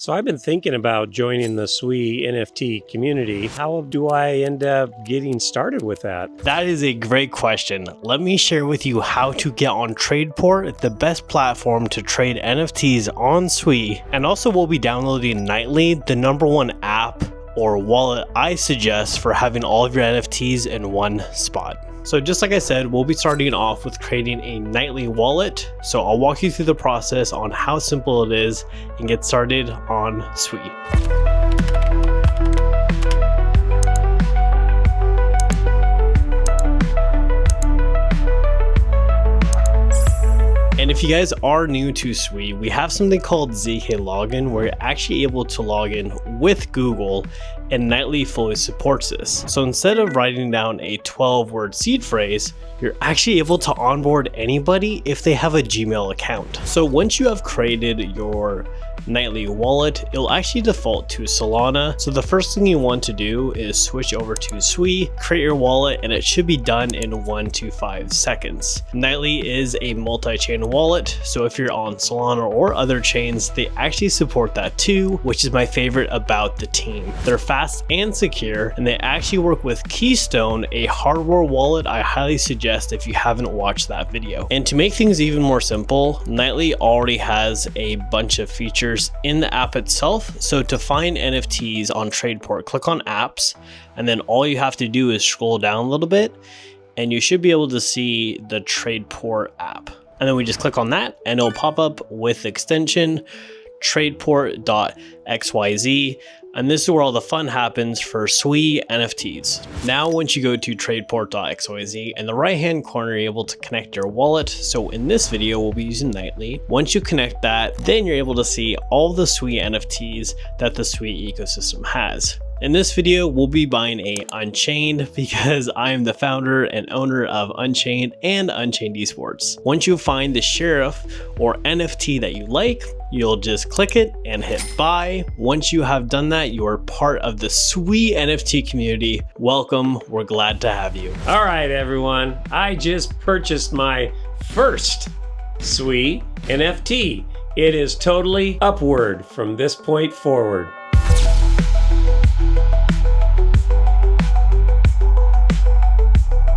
So I've been thinking about joining the Sui NFT community. How do I end up getting started with that? That is a great question. Let me share with you how to get on TradePort, the best platform to trade NFTs on Sui. And also we'll be downloading nightly, the #1 app or wallet I suggest for having all of your NFTs in one spot. So just like I said, we'll be starting off with creating a nightly wallet. So I'll walk you through the process on how simple it is and get started on Sui. And if you guys are new to Sui, we have something called ZK Login where you're actually able to log in with Google, and Nightly fully supports this. So instead of writing down a 12-word seed phrase, you're actually able to onboard anybody if they have a Gmail account. So once you have created your Nightly wallet, it'll actually default to Solana. So the first thing you want to do is switch over to Sui, create your wallet, and it should be done in 1 to 5 seconds. Nightly is a multi-chain wallet, so if you're on Solana or other chains, they actually support that too, which is my favorite about the team. They're fast and secure, and they actually work with Keystone, a hardware wallet I highly suggest if you haven't watched that video. And to make things even more simple, Nightly already has a bunch of features in the app itself. So to find NFTs on TradePort, click on apps, and then all you have to do is scroll down a little bit and you should be able to see the TradePort app. And then we just click on that and it'll pop up with extension TradePort.xyz. And this is where all the fun happens for Sui NFTs. Now, once you go to TradePort.xyz, in the right-hand corner, you're able to connect your wallet. So in this video, we'll be using Nightly. Once you connect that, then you're able to see all the Sui NFTs that the Sui ecosystem has. In this video, we'll be buying a Unchained because I am the founder and owner of Unchained and Unchained Esports. Once you find the sheriff or NFT that you like, you'll just click it and hit buy. Once you have done that, you are part of the Sui NFT community. Welcome, we're glad to have you. All right, everyone. I just purchased my first Sui NFT. It is totally upward from this point forward.